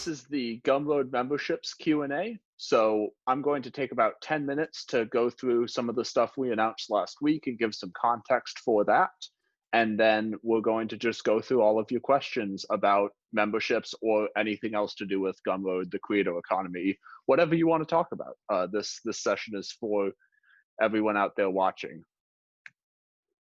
This is the Gumroad memberships Q&A. So I'm going to take about 10 minutes to go through some of the stuff we announced last week and give some context for that. And then we're going to just go through all of your questions about memberships or anything else to do with Gumroad, the creator economy, whatever you want to talk about. This session is for everyone out there watching.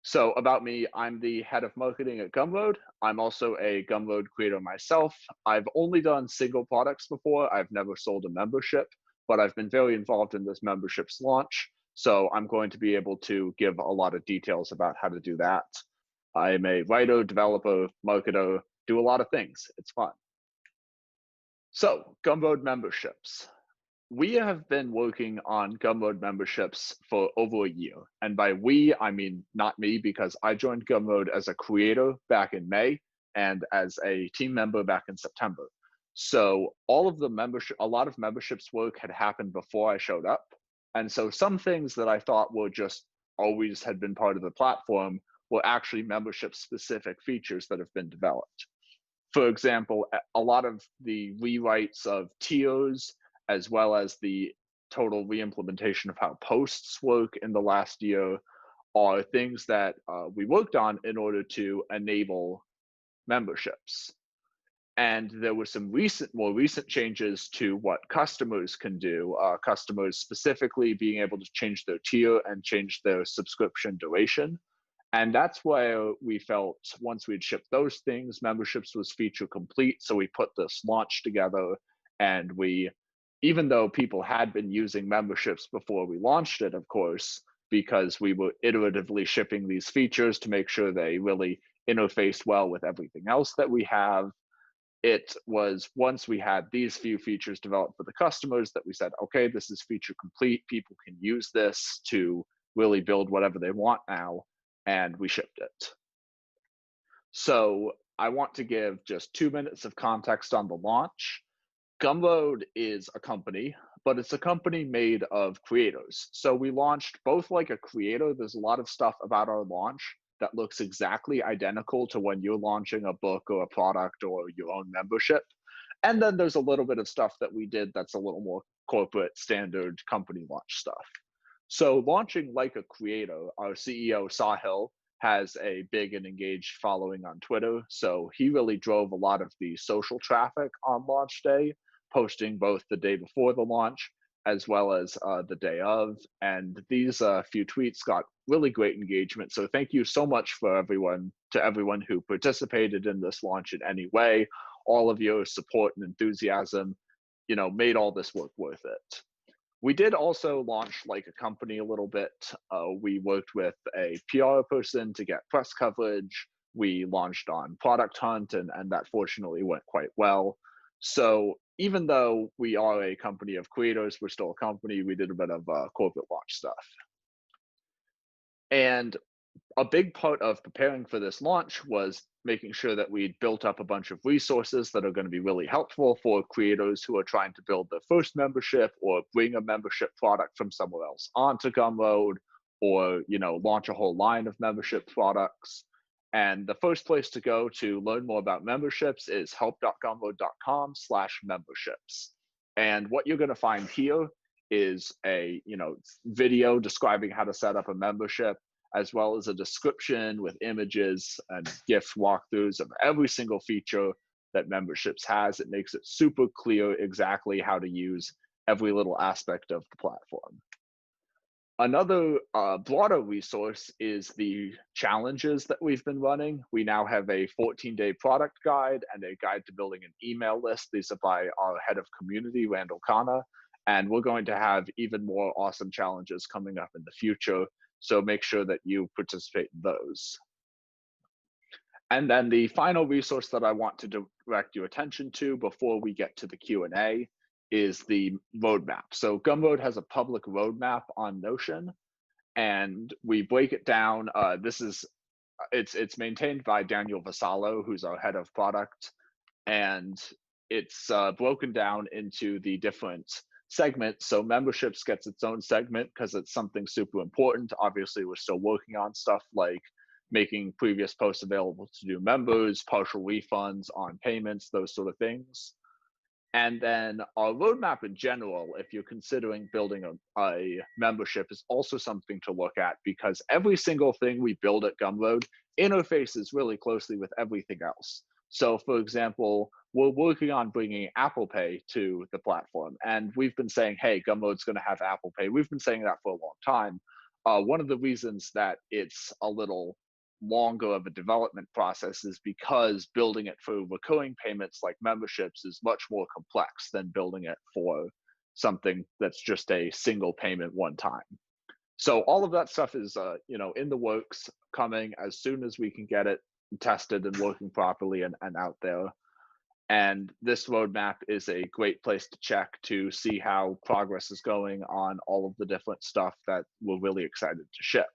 So about me, I'm the head of marketing at Gumroad. I'm also a Gumroad creator myself. I've only done single products before. I've never sold a membership, but I've been very involved in this memberships launch. So I'm going to be able to give a lot of details about how to do that. I'm a writer, developer, marketer, do a lot of things. It's fun. So Gumroad memberships. We have been working on Gumroad memberships for over a year. And by we, I mean not me, because I joined Gumroad as a creator back in May and as a team member back in September. So all of the a lot of memberships work had happened before I showed up. And so some things that I thought were just always had been part of the platform were actually membership specific features that have been developed. For example, a lot of the rewrites of tiers, as well as the total reimplementation of how posts work in the last year, are things that we worked on in order to enable memberships. And there were some more recent changes to what customers can do, customers specifically being able to change their tier and change their subscription duration. And that's where we felt once we'd shipped those things, memberships was feature complete. So we put this launch together, and even though people had been using memberships before we launched it, of course, because we were iteratively shipping these features to make sure they really interfaced well with everything else that we have, it was once we had these few features developed for the customers that we said, okay, this is feature complete. People can use this to really build whatever they want now, and we shipped it. So I want to give just 2 minutes of context on the launch. Gumroad is a company, but it's a company made of creators. So we launched both like a creator. There's a lot of stuff about our launch that looks exactly identical to when you're launching a book or a product or your own membership. And then there's a little bit of stuff that we did that's a little more corporate standard company launch stuff. So launching like a creator, our CEO, Sahil, has a big and engaged following on Twitter. So he really drove a lot of the social traffic on launch day, posting both the day before the launch as well as the day of. And these few tweets got really great engagement. So thank you so much to everyone who participated in this launch in any way. All of your support and enthusiasm, made all this work worth it. We did also launch like a company a little bit. We worked with a PR person to get press coverage. We launched on Product Hunt, and that fortunately went quite well. So even though we are a company of creators, we're still a company. We did a bit of corporate launch stuff. And a big part of preparing for this launch was making sure that we'd built up a bunch of resources that are going to be really helpful for creators who are trying to build their first membership or bring a membership product from somewhere else onto Gumroad, or launch a whole line of membership products. And the first place to go to learn more about memberships is help.gumroad.com/memberships. And what you're going to find here is a video describing how to set up a membership, as well as a description with images and GIF walkthroughs of every single feature that memberships has. It makes it super clear exactly how to use every little aspect of the platform. Another broader resource is the challenges that we've been running. We now have a 14-day product guide and a guide to building an email list. These are by our head of community, Randall Khanna, and we're going to have even more awesome challenges coming up in the future. So make sure that you participate in those. And then the final resource that I want to direct your attention to before we get to the Q&A is the roadmap. So Gumroad has a public roadmap on Notion, and we break it down. It's maintained by Daniel Vassallo, who's our head of product, and it's broken down into the different segments. So memberships gets its own segment because it's something super important. Obviously, we're still working on stuff like making previous posts available to new members, partial refunds on payments, those sort of things. And then our roadmap in general, if you're considering building a membership, is also something to look at, because every single thing we build at Gumroad interfaces really closely with everything else. So for example, we're working on bringing Apple Pay to the platform. And we've been saying, hey, Gumroad's going to have Apple Pay. We've been saying that for a long time. One of the reasons that it's a little longer of a development process is because building it for recurring payments like memberships is much more complex than building it for something that's just a single payment one time. So all of that stuff is in the works, coming as soon as we can get it tested and working properly and out there. And this roadmap is a great place to check to see how progress is going on all of the different stuff that we're really excited to ship.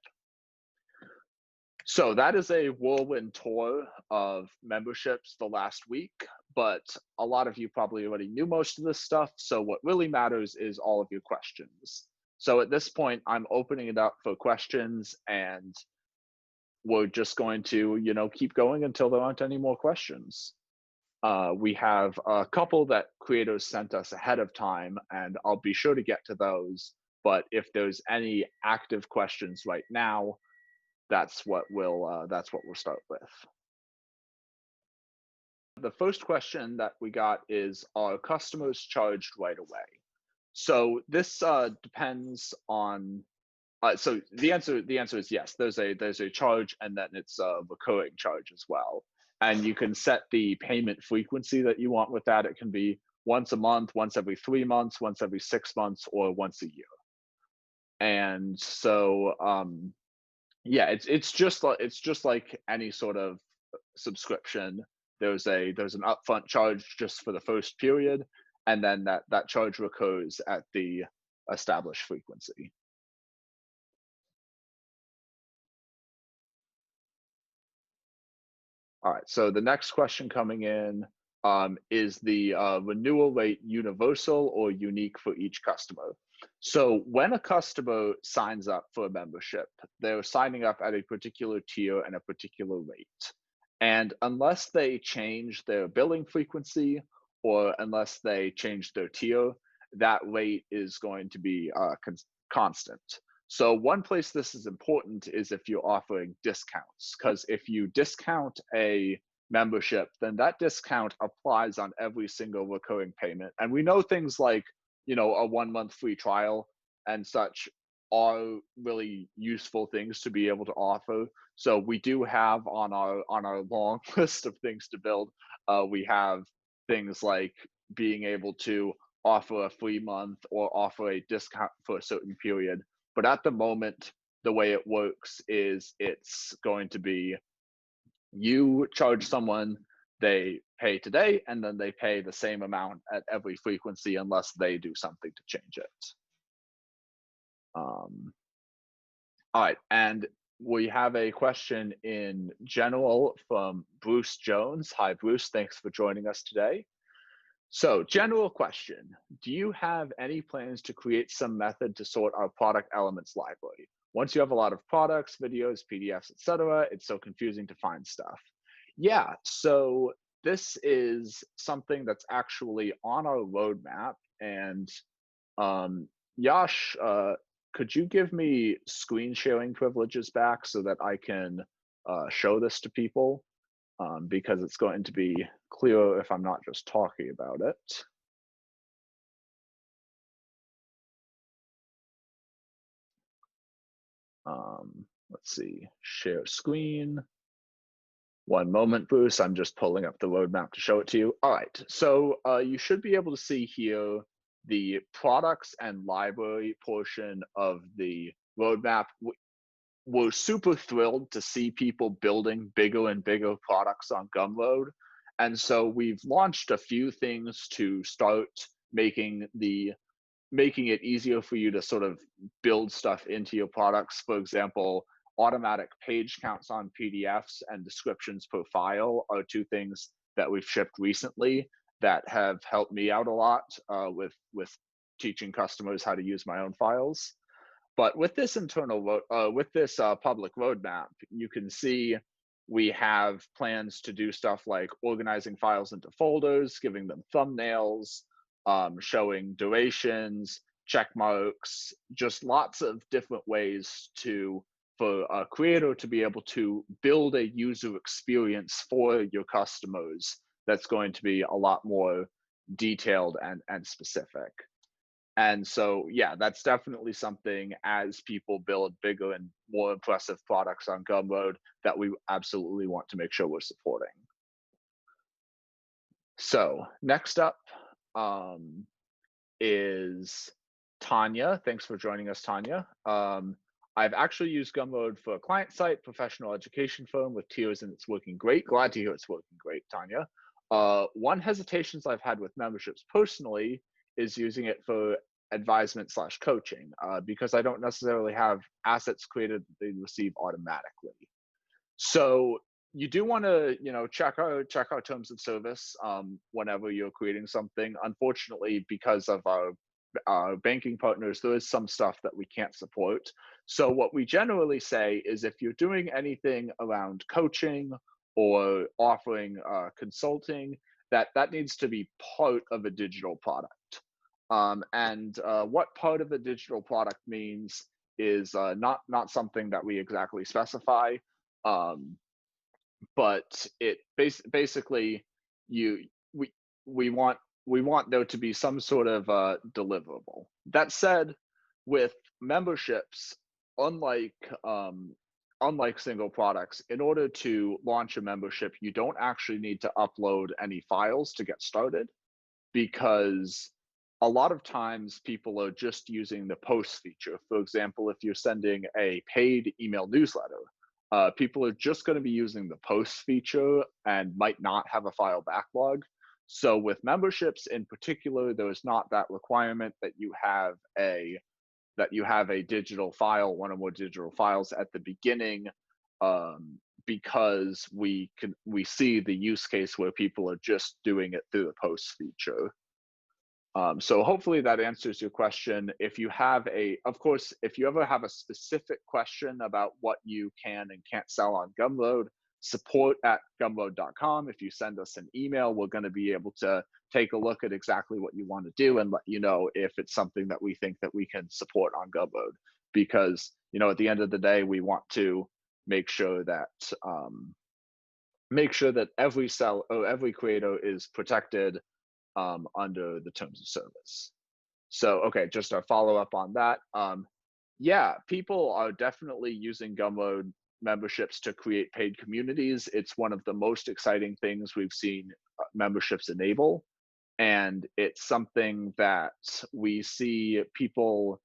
So that is a whirlwind tour of memberships the last week, but a lot of you probably already knew most of this stuff. So what really matters is all of your questions. So at this point, I'm opening it up for questions, and we're just going to, keep going until there aren't any more questions. We have a couple that creators sent us ahead of time, and I'll be sure to get to those. But if there's any active questions right now, that's what we'll start with. The first question that we got is, are customers charged right away? So this depends on. So the answer is yes. There's a charge, and then it's a recurring charge as well. And you can set the payment frequency that you want with that. It can be once a month, once every 3 months, once every 6 months, or once a year. And so yeah, it's just like any sort of subscription. There's an upfront charge just for the first period, and then that charge recurs at the established frequency. All right, so the next question coming in, is the renewal rate universal or unique for each customer? So when a customer signs up for a membership, they're signing up at a particular tier and a particular rate. And unless they change their billing frequency, or unless they change their tier, that rate is going to be constant. So one place this is important is if you're offering discounts, because if you discount a membership, then that discount applies on every single recurring payment. And we know things like, a 1 month free trial and such are really useful things to be able to offer. So we do have on our long list of things to build, we have things like being able to offer a free month or offer a discount for a certain period. But at the moment, the way it works is it's going to be, you charge someone, they pay today, and then they pay the same amount at every frequency unless they do something to change it. All right, and we have a question in general from Bruce Jones. Hi, Bruce, thanks for joining us today. So, general question, do you have any plans to create some method to sort our product elements library? Once you have a lot of products, videos, PDFs, etc., it's so confusing to find stuff. Yeah, so this is something that's actually on our roadmap. And Yash, could you give me screen sharing privileges back so that I can show this to people? Because it's going to be clearer if I'm not just talking about it. Let's see, share screen. One moment, Bruce, I'm just pulling up the roadmap to show it to you. All right, so you should be able to see here the products and library portion of the roadmap. We're super thrilled to see people building bigger and bigger products on Gumroad. And so we've launched a few things to start making it easier for you to sort of build stuff into your products. For example, automatic page counts on PDFs and descriptions per file are two things that we've shipped recently that have helped me out a lot with teaching customers how to use my own files. But with this public roadmap, you can see we have plans to do stuff like organizing files into folders, giving them thumbnails, showing durations, check marks, just lots of different ways for a creator to be able to build a user experience for your customers that's going to be a lot more detailed and specific. And so, yeah, that's definitely something as people build bigger and more impressive products on Gumroad that we absolutely want to make sure we're supporting. So next up is Tanya. Thanks for joining us, Tanya. I've actually used Gumroad for a client site, professional education firm with tiers, and it's working great. Glad to hear it's working great, Tanya. One hesitations I've had with memberships personally is using it for advisement/coaching because I don't necessarily have assets created that they receive automatically. So you do want to, check our terms of service whenever you're creating something. Unfortunately, because of our banking partners, there is some stuff that we can't support. So what we generally say is if you're doing anything around coaching or offering consulting, that needs to be part of a digital product. And what part of a digital product means is not something that we exactly specify. But it basically you we want there to be some sort of deliverable. That said, with memberships, unlike unlike single products, in order to launch a membership, you don't actually need to upload any files to get started because a lot of times people are just using the post feature. For example, if you're sending a paid email newsletter, people are just going to be using the post feature and might not have a file backlog. So with memberships in particular, there is not that requirement that you have a digital file, one or more digital files at the beginning, because we see the use case where people are just doing it through the post feature. So hopefully that answers your question. If you have of course, if you ever have a specific question about what you can and can't sell on Gumroad, support@gumroad.com. If you send us an email, we're going to be able to take a look at exactly what you want to do and let you know if it's something that we think that we can support on Gumroad. Because, at the end of the day, we want to make sure that every creator is protected under the terms of service. So, okay, just a follow up on that. Yeah, people are definitely using Gumroad memberships to create paid communities. It's one of the most exciting things we've seen memberships enable. And it's something that we see people,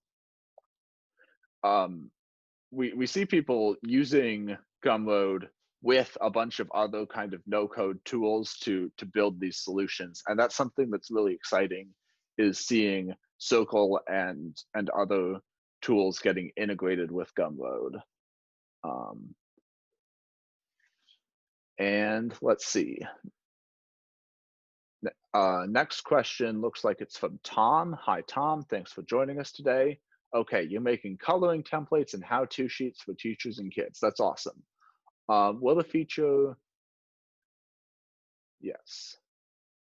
we see people using Gumroad with a bunch of other kind of no-code tools to build these solutions, and that's something that's really exciting. Is seeing Circle and other tools getting integrated with Gumroad. And let's see. Next question looks like it's from Tom. Hi, Tom. Thanks for joining us today. Okay, you're making coloring templates and how-to sheets for teachers and kids. That's awesome. Will the feature, yes.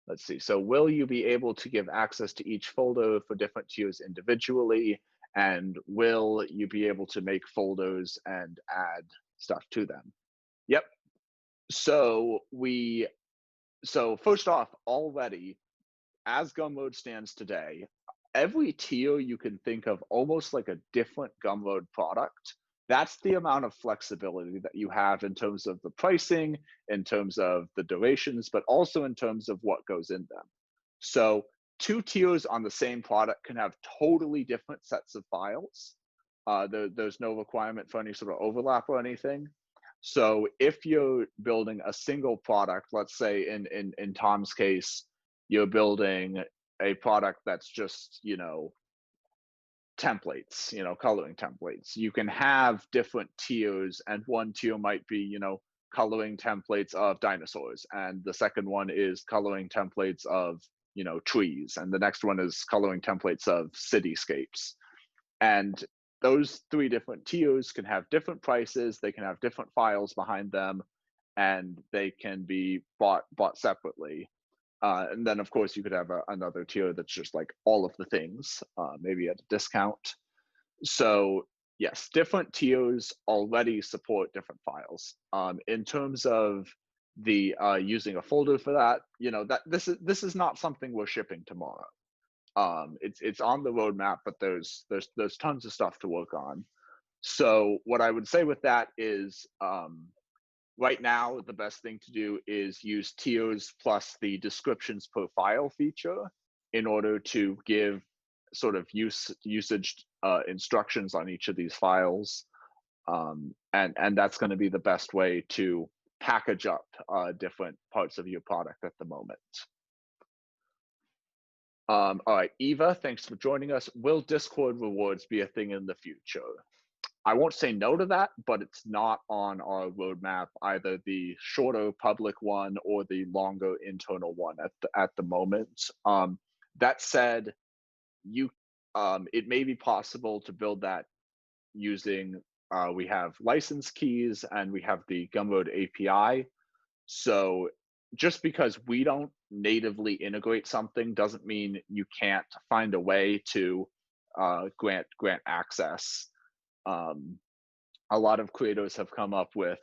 Let's see. So will you be able to give access to each folder for different tiers individually? And will you be able to make folders and add stuff to them? Yep. So first off, already, as Gumroad stands today, every tier you can think of almost like a different Gumroad product. That's the amount of flexibility that you have in terms of the pricing, in terms of the durations, but also in terms of what goes in them. So 2 tiers on the same product can have totally different sets of files. There's no requirement for any sort of overlap or anything. So if you're building a single product, let's say in Tom's case, you're building a product that's just, templates, coloring templates. You can have different tiers, and one tier might be, coloring templates of dinosaurs, and the second one is coloring templates of, trees, and the next one is coloring templates of cityscapes. And those 3 different tiers can have different prices, they can have different files behind them, and they can be bought separately. And then, of course, you could have another tier that's just like all of the things, maybe at a discount. So yes, different tiers already support different files. In terms of the using a folder for that, that this is not something we're shipping tomorrow. It's on the roadmap, but there's tons of stuff to work on. So what I would say with that is, right now, the best thing to do is use tiers plus the descriptions per file feature in order to give sort of usage instructions on each of these files. And that's going to be the best way to package up different parts of your product at the moment. All right, Eva, thanks for joining us. Will Discord rewards be a thing in the future? I won't say no to that, but it's not on our roadmap, either the shorter public one or the longer internal one at the moment. That said, it may be possible to build that using, we have license keys and we have the Gumroad API. So just because we don't natively integrate something doesn't mean you can't find a way to grant access. A lot of creators have come up with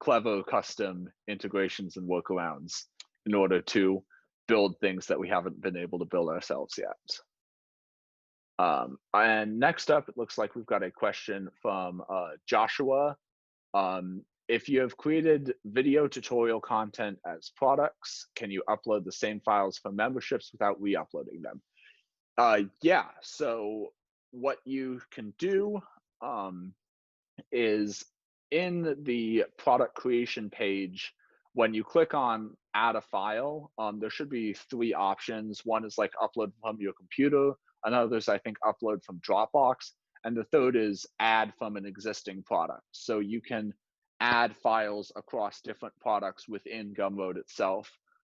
clever custom integrations and workarounds in order to build things that we haven't been able to build ourselves yet. And next up, it looks like we've got a question from Joshua. If you have created video tutorial content as products, can you upload the same files for memberships without re-uploading them? Yeah, so what you can do is in the product creation page, when you click on add a file, there should be 3 options. One is like upload from your computer, another is I think upload from Dropbox, and the third is add from an existing product. So you can add files across different products within Gumroad itself.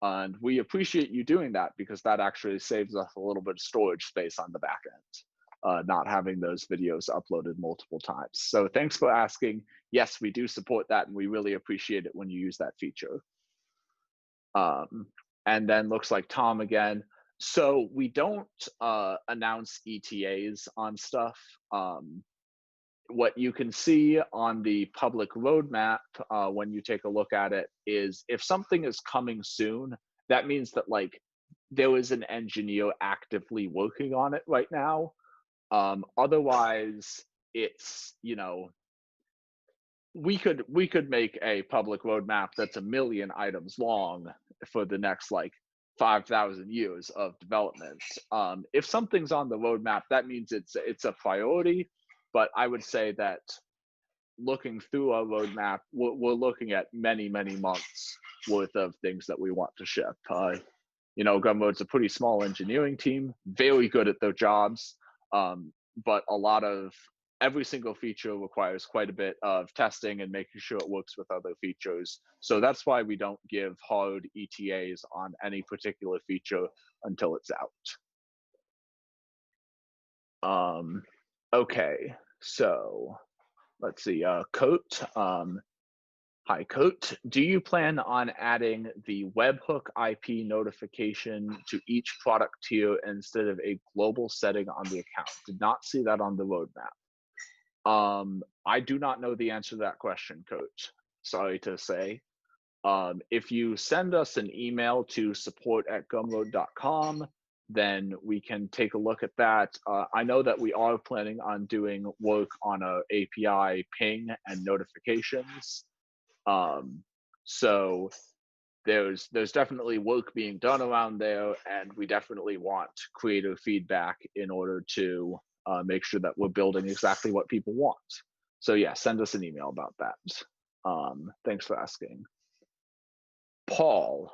And we appreciate you doing that because that actually saves us a little bit of storage space on the back end, not having those videos uploaded multiple times. So thanks for asking. Yes, we do support that, and we really appreciate it when you use that feature. And then looks like Tom again. So we don't announce ETAs on stuff. What you can see on the public roadmap when you take a look at it is if something is coming soon, that means that like there is an engineer actively working on it right now. Otherwise, it's, we could make a public roadmap that's 1 million items long for the next like 5,000 years of development. If something's on the roadmap, that means it's a priority. But I would say that looking through our roadmap, we're looking at many, many months worth of things that we want to ship. Gumroad's a pretty small engineering team, very good at their jobs, but every single feature requires quite a bit of testing and making sure it works with other features. So that's why we don't give hard ETAs on any particular feature until it's out. Okay, so let's see, Coat. Hi, Coat. Do you plan on adding the webhook IP notification to each product tier instead of a global setting on the account? Did not see that on the roadmap. I do not know the answer to that question, Coach. Sorry to say. If you send us an email to support@gumroad.com, then we can take a look at that. I know that we are planning on doing work on a API ping and notifications. So there's definitely work being done around there, and we definitely want creator feedback in order to make sure that we're building exactly what people want. So yeah, send us an email about that. Thanks for asking. Paul.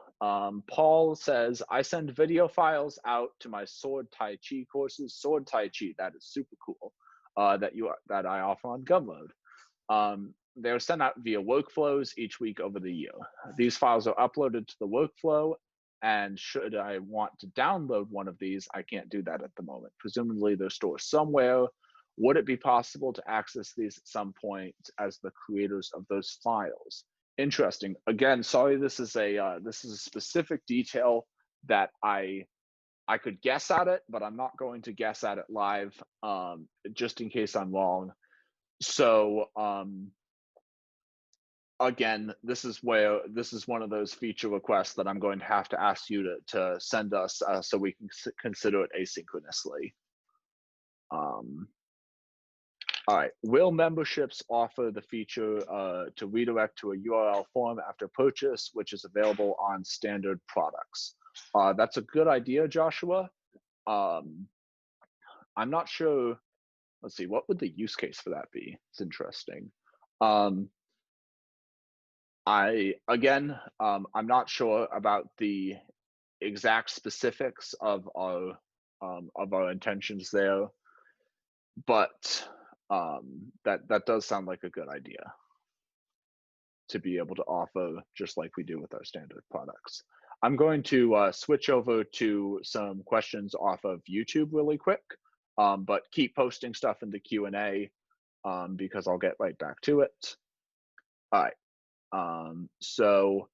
Paul says, I send video files out to my Sword Tai Chi courses. Sword Tai Chi, that is super cool, that I offer on Gumroad. They're sent out via workflows each week over the year. These files are uploaded to the workflow, and should I want to download one of these, I can't do that at the moment. Presumably they're stored somewhere. Would it be possible to access these at some point as the creators of those files? Interesting. Again, sorry, this is a specific detail that I could guess at it, but I'm not going to guess at it live, just in case I'm wrong. So again, this is one of those feature requests that I'm going to have to ask you to send us, so we can consider it asynchronously. All right, will memberships offer the feature to redirect to a URL form after purchase, which is available on standard products? That's a good idea, Joshua. I'm not sure. Let's see, what would the use case for that be? It's interesting. I'm not sure about the exact specifics of our intentions there, but that does sound like a good idea to be able to offer, just like we do with our standard products. I'm going to switch over to some questions off of YouTube really quick, but keep posting stuff in the Q&A, because I'll get right back to it. All right. So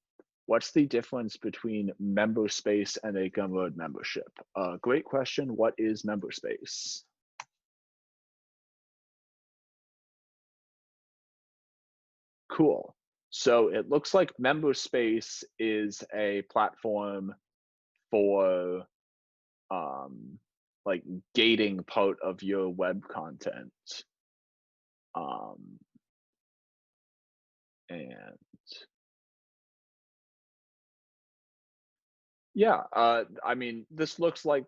what's the difference between member space and a Gumroad membership? Great question. What is member space? Cool. So it looks like member space is a platform for like gating part of your web content. And yeah, I mean, this looks like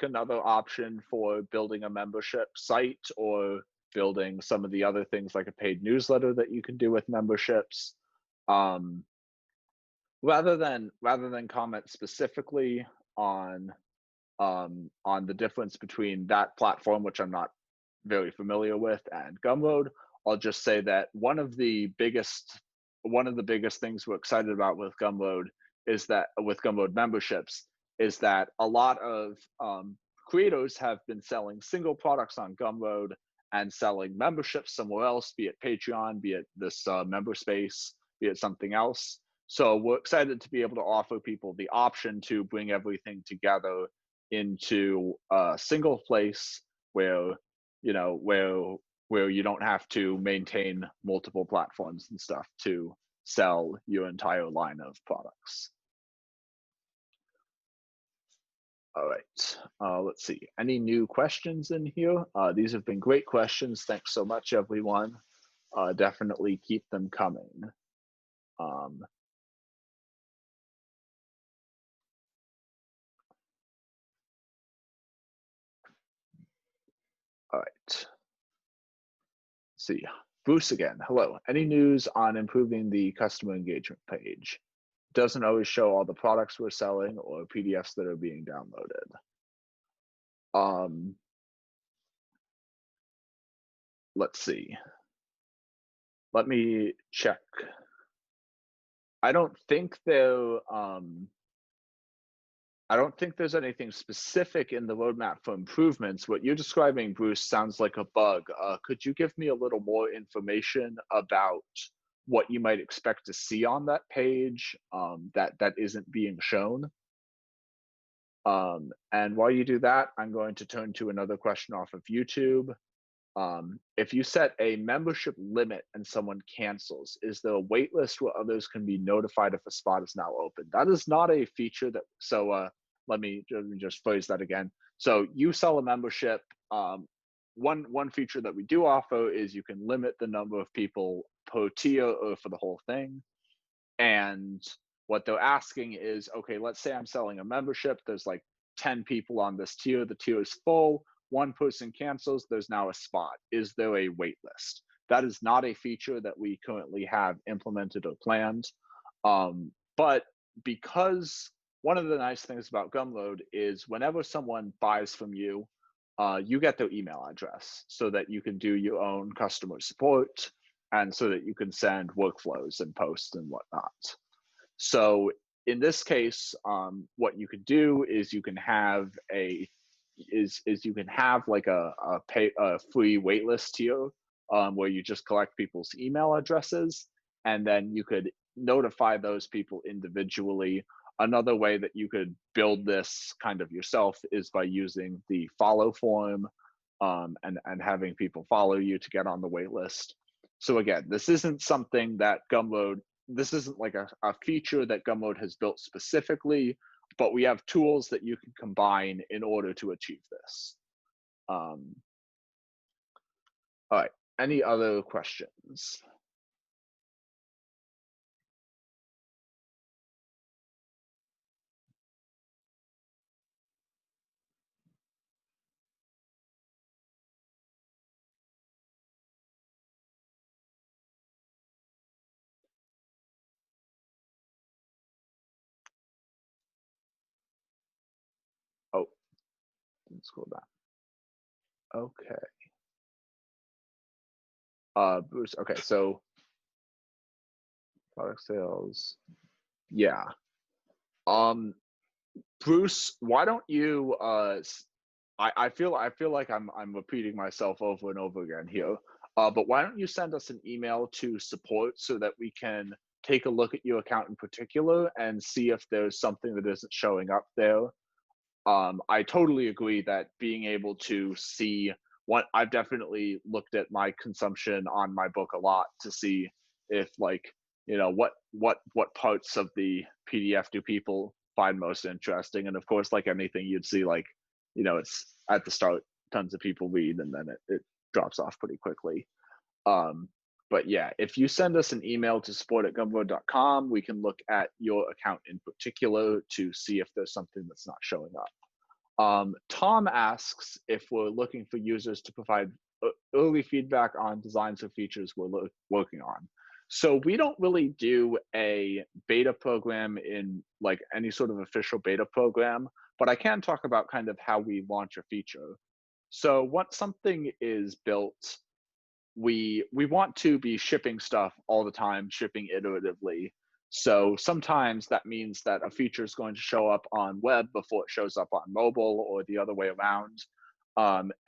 another option for building a membership site or building some of the other things like a paid newsletter that you can do with memberships. Rather than comment specifically on the difference between that platform, which I'm not very familiar with, and Gumroad, I'll just say that one of the biggest things we're excited about with Gumroad with Gumroad memberships is that a lot of creators have been selling single products on Gumroad and selling memberships somewhere else, be it Patreon, be it this member space, be it something else. So we're excited to be able to offer people the option to bring everything together into a single place where you don't have to maintain multiple platforms and stuff to sell your entire line of products. All right, let's see. Any new questions in here? These have been great questions. Thanks so much, everyone. Definitely keep them coming. All right. Let's see. Bruce again. Hello. Any news on improving the customer engagement page? Doesn't always show all the products we're selling or PDFs that are being downloaded. Let's see. Let me check. I don't think there's anything specific in the roadmap for improvements. What you're describing, Bruce, sounds like a bug. Could you give me a little more information about what you might expect to see on that page that isn't being shown? And while you do that, I'm going to turn to another question off of YouTube. If you set a membership limit and someone cancels, is there a wait list where others can be notified if a spot is now open? That is not a feature that, so let me just phrase that again. So you sell a membership. One feature that we do offer is you can limit the number of people per tier or for the whole thing. And what they're asking is, okay, let's say I'm selling a membership. There's like 10 people on this tier. The tier is full. One person cancels, there's now a spot. Is there a wait list? That is not a feature that we currently have implemented or planned. But because one of the nice things about Gumroad is whenever someone buys from you, you get their email address so that you can do your own customer support and so that you can send workflows and posts and whatnot. So in this case, what you could do is you can have like a free waitlist tier where you just collect people's email addresses, and then you could notify those people individually Another way that you could build this kind of yourself is by using the follow form, and having people follow you to get on the wait list. So again, this isn't something that Gumroad, this isn't like a feature that Gumroad has built specifically, but we have tools that you can combine in order to achieve this. All right, any other questions? Oh, let's go back. Okay. Bruce, okay, so product sales. Yeah. Um, Bruce, why don't you I feel like I'm repeating myself over and over again here. But why don't you send us an email to support so that we can take a look at your account in particular and see if there's something that isn't showing up there. I totally agree that being able to see what I've definitely looked at my consumption on my book a lot to see if, like, what parts of the PDF do people find most interesting. And of course, like anything, you'd see, like, it's at the start tons of people read, and then it drops off pretty quickly. um, but yeah, if you send us an email to support@gumroad.com, we can look at your account in particular to see if there's something that's not showing up. Tom asks if we're looking for users to provide early feedback on designs or features we're working on. So we don't really do a beta program in like any sort of official beta program, but I can talk about kind of how we launch a feature. So once something is built, we want to be shipping stuff all the time, shipping iteratively. So sometimes that means that a feature is going to show up on web before it shows up on mobile, or the other way around.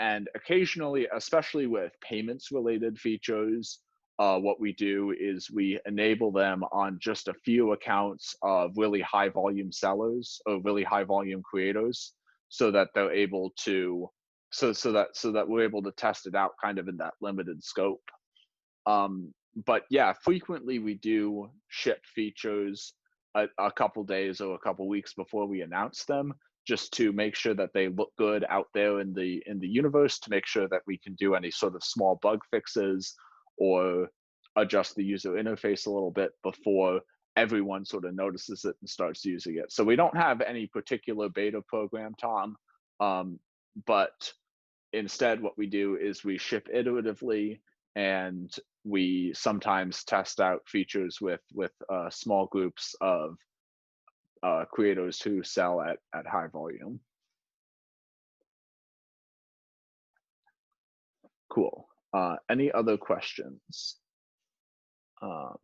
And occasionally, especially with payments related features, what we do is we enable them on just a few accounts of really high volume sellers or really high volume creators, so that they're able to so that we're able to test it out kind of in that limited scope. But yeah, frequently we do ship features a couple days or a couple weeks before we announce them, just to make sure that they look good out there in the universe, to make sure that we can do any sort of small bug fixes or adjust the user interface a little bit before everyone sort of notices it and starts using it. So we don't have any particular beta program, Tom. But instead, what we do is we ship iteratively, and we sometimes test out features with small groups of creators who sell at high volume. Cool. Any other questions? Um,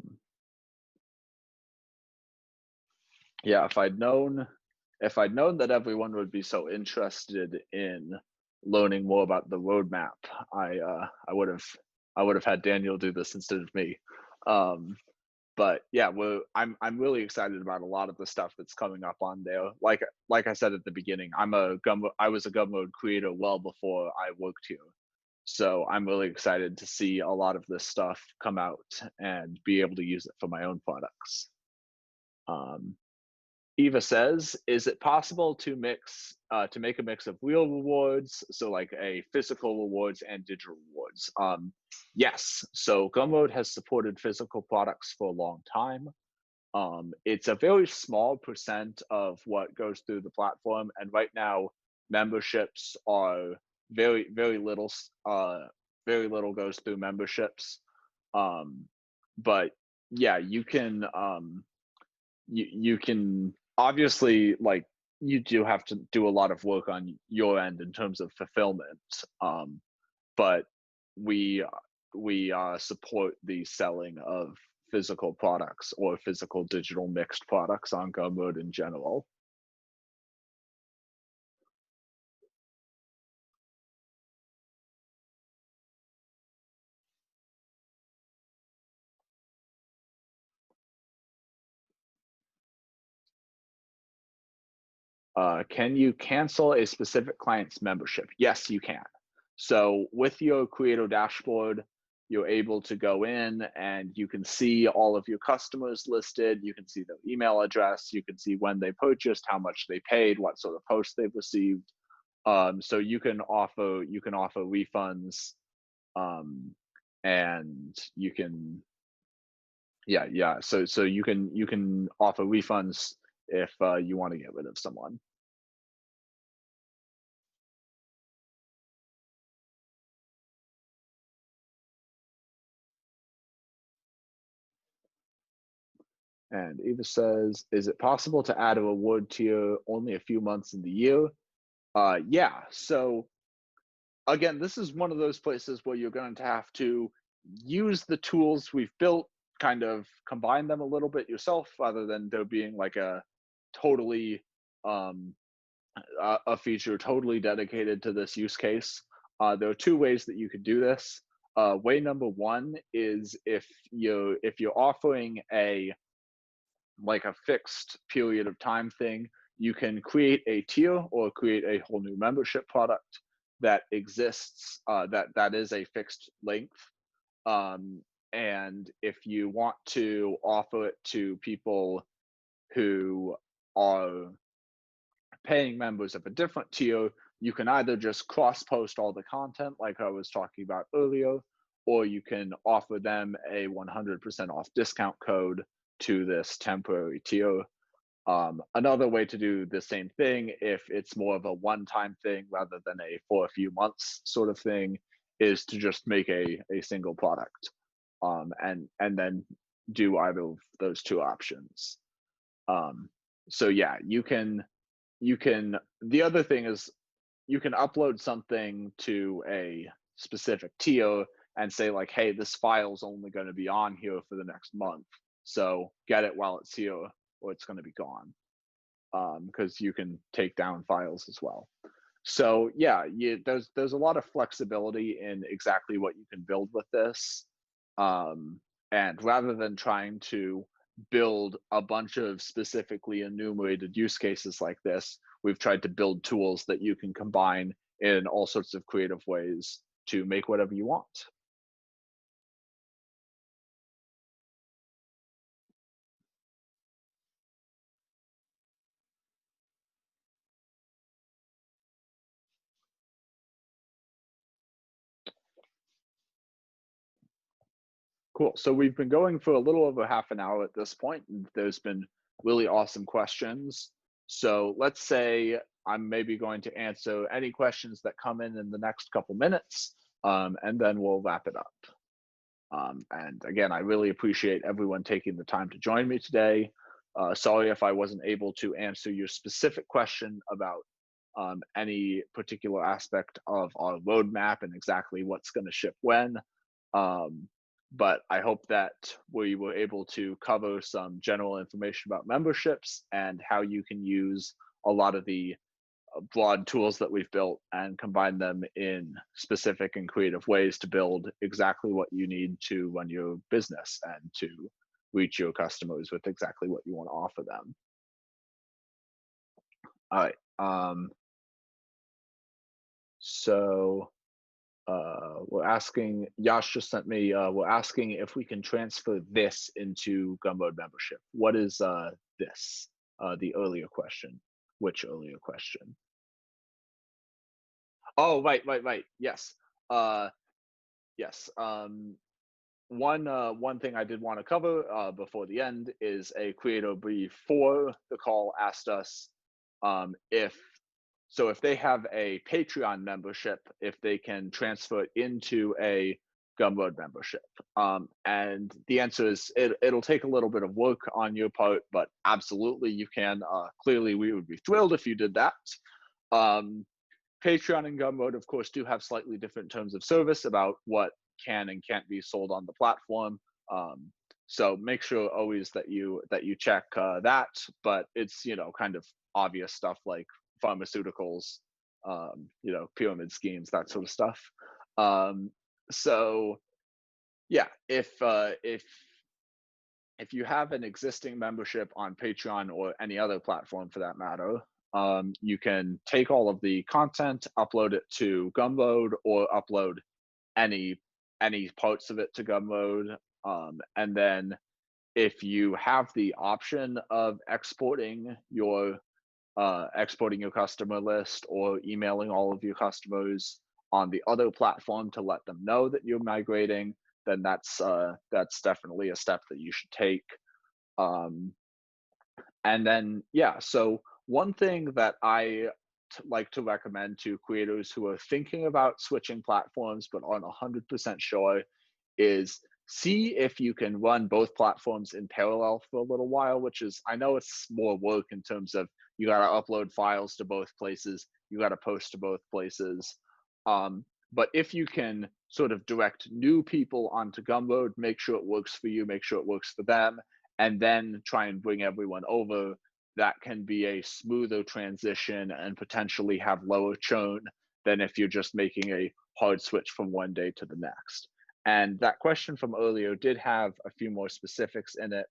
yeah, if I'd known that everyone would be so interested in learning more about the roadmap, I would have had Daniel do this instead of me. Um, but yeah, I'm really excited about a lot of the stuff that's coming up on there. Like I said at the beginning, I was a Gumroad creator well before I worked here, so I'm really excited to see a lot of this stuff come out and be able to use it for my own products. Um, Eva says, "Is it possible to make a mix of real rewards, so like a physical rewards and digital rewards?" Yes. So Gumroad has supported physical products for a long time. It's a very small percent of what goes through the platform, and right now memberships are very little. Very little goes through memberships. Um, but yeah, you can obviously, like, you do have to do a lot of work on your end in terms of fulfillment, but we support the selling of physical products or physical digital mixed products on Gumroad in general. Can you cancel a specific client's membership? Yes, you can. So with your Creator dashboard, you're able to go in and you can see all of your customers listed. You can see their email address. You can see when they purchased, how much they paid, what sort of posts they've received. So you can offer refunds, and you can So you can offer refunds if you want to get rid of someone. And Eva says, is it possible to add a reward tier only a few months in the year? Yeah. So again, this is one of those places where you're going to have to use the tools we've built, kind of combine them a little bit yourself, rather than there being like a totally um, a feature totally dedicated to this use case. There are two ways that you could do this. Way number one is if you're offering a like a fixed period of time thing, you can create a tier or create a whole new membership product that exists, that is a fixed length. Um, and if you want to offer it to people who are paying members of a different tier, you can either just cross post all the content like I was talking about earlier, or you can offer them a 100% off discount code to this temporary tier. Another way to do the same thing, if it's more of a one-time thing rather than a for a few months sort of thing, is to just make a single product, and then do either of those two options. Um, so yeah, you can. The other thing is you can upload something to a specific tier and say like, hey, this file's only going to be on here for the next month, so get it while it's here or it's going to be gone, because you can take down files as well. So yeah, there's a lot of flexibility in exactly what you can build with this, and rather than trying to build a bunch of specifically enumerated use cases like this, we've tried to build tools that you can combine in all sorts of creative ways to make whatever you want. Cool. So we've been going for a little over half an hour at this point, and there's been really awesome questions. So let's say I'm maybe going to answer any questions that come in the next couple minutes, and then we'll wrap it up. And again, I really appreciate everyone taking the time to join me today. Sorry if I wasn't able to answer your specific question about any particular aspect of our roadmap and exactly what's going to ship when. Um, but I hope that we were able to cover some general information about memberships and how you can use a lot of the broad tools that we've built and combine them in specific and creative ways to build exactly what you need to run your business and to reach your customers with exactly what you want to offer them. All right. So we're asking, Yash just sent me, we're asking if we can transfer this into Gumroad membership. What is this? The earlier question. Which earlier question? Oh, right. Yes. Uh, yes. One thing I did want to cover before the end is a creator before the call asked us if if they have a Patreon membership, if they can transfer it into a Gumroad membership. And the answer is it'll take a little bit of work on your part, but absolutely you can. Clearly, we would be thrilled if you did that. Um, Patreon and Gumroad, of course, do have slightly different terms of service about what can and can't be sold on the platform. Um, so make sure always that you check that. But it's kind of obvious stuff like pharmaceuticals, pyramid schemes, that sort of stuff. Um, so yeah, if you have an existing membership on Patreon or any other platform for that matter, You can take all of the content, upload it to Gumroad, or upload any parts of it to Gumroad. And then if you have the option of exporting your customer list or emailing all of your customers on the other platform to let them know that you're migrating, then that's definitely a step that you should take. And then, yeah, so one thing that I like to recommend to creators who are thinking about switching platforms but aren't 100% sure is see if you can run both platforms in parallel for a little while, which is, I know it's more work in terms of you got to upload files to both places, you got to post to both places. But if you can sort of direct new people onto Gumroad, make sure it works for you, make sure it works for them, and then try and bring everyone over, that can be a smoother transition and potentially have lower churn than if you're just making a hard switch from one day to the next. And that question from earlier did have a few more specifics in it.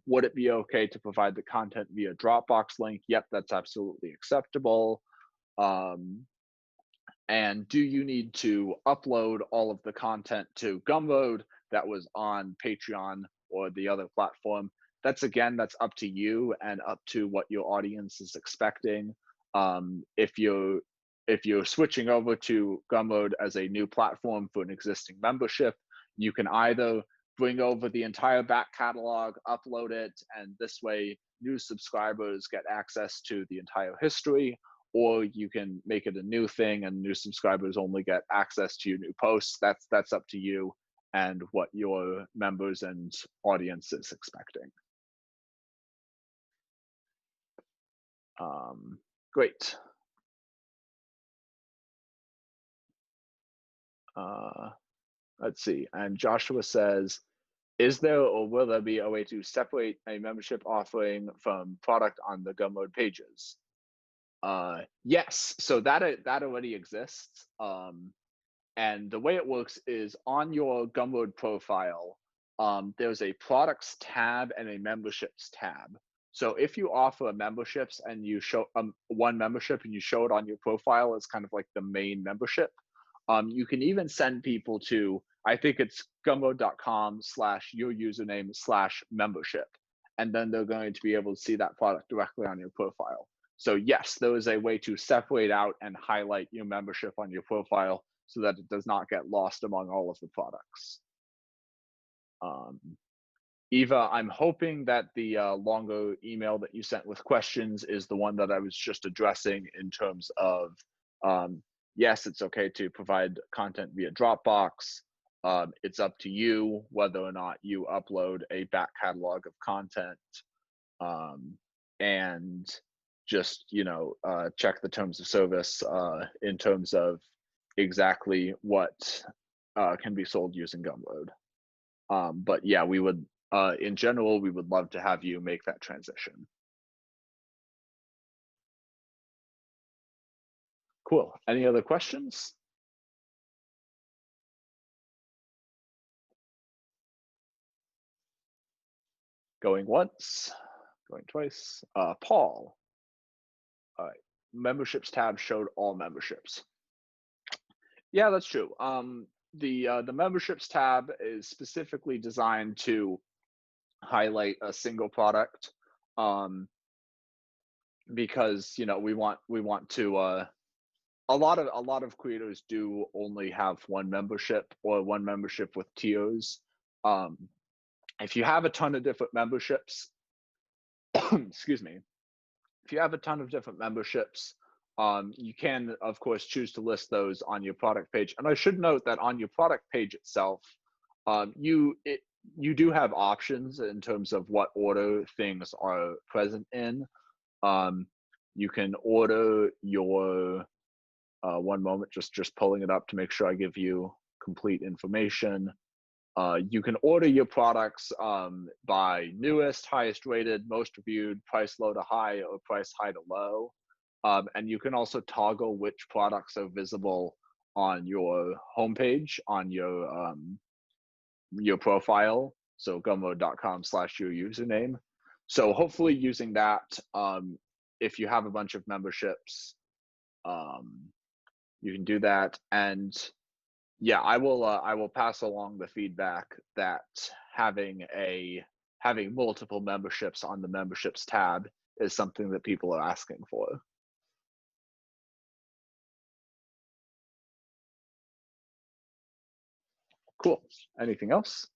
Would it be okay to provide the content via Dropbox link? Yep, that's absolutely acceptable. And do you need to upload all of the content to Gumroad that was on Patreon or the other platform? That's up to you and up to what your audience is expecting. If you're switching over to Gumroad as a new platform for an existing membership, you can either bring over the entire back catalog, upload it, and this way new subscribers get access to the entire history, or you can make it a new thing and new subscribers only get access to your new posts. That's up to you and what your members and audience is expecting. Great. Let's see. And Joshua says, is there or will there be a way to separate a membership offering from product on the Gumroad pages? Yes, so that already exists. And the way it works is on your Gumroad profile, there's a products tab and a memberships tab. So if you offer memberships and you show one membership and you show it on your profile as kind of like the main membership, you can even send people to, I think it's gumroad.com/your username/membership. And then they're going to be able to see that product directly on your profile. So yes, there is a way to separate out and highlight your membership on your profile so that it does not get lost among all of the products. Eva, I'm hoping that the longer email that you sent with questions is the one that I was just addressing in terms of, yes, it's okay to provide content via Dropbox. It's up to you whether or not you upload a back catalog of content, and just, check the terms of service in terms of exactly what can be sold using Gumroad. But yeah, we would, in general, we would love to have you make that transition. Cool. Any other questions? Going once, going twice. Paul. All right. Memberships tab showed all memberships. Yeah, that's true. The memberships tab is specifically designed to highlight a single product, because we want to. A lot of creators do only have one membership or one membership with tiers. If you have a ton of different memberships, excuse me, if you have a ton of different memberships, you can, of course, choose to list those on your product page. And I should note that on your product page itself, you do have options in terms of what order things are present in. You can order your, one moment, just pulling it up to make sure I give you complete information. You can order your products by newest, highest rated, most reviewed, price low to high, or price high to low. And you can also toggle which products are visible on your homepage, on your profile. So gumroad.com/your username. So hopefully using that, if you have a bunch of memberships, you can do that. And yeah, I will pass along the feedback that having multiple memberships on the memberships tab is something that people are asking for. Cool. Anything else?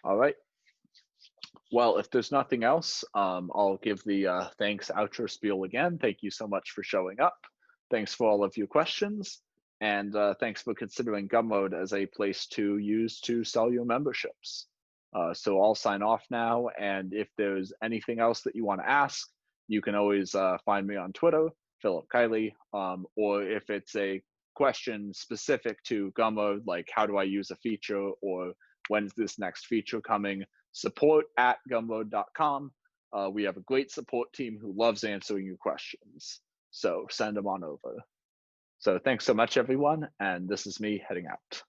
All right. Well, if there's nothing else, I'll give the thanks outro spiel again. Thank you so much for showing up. Thanks for all of your questions. And thanks for considering Gumroad as a place to use to sell your memberships. So I'll sign off now. And if there's anything else that you want to ask, you can always find me on Twitter, Philip Kiely, or if it's a question specific to Gumroad, like how do I use a feature or when's this next feature coming, support@gumroad.com. We have a great support team who loves answering your questions. So send them on over. So thanks so much, everyone. And this is me heading out.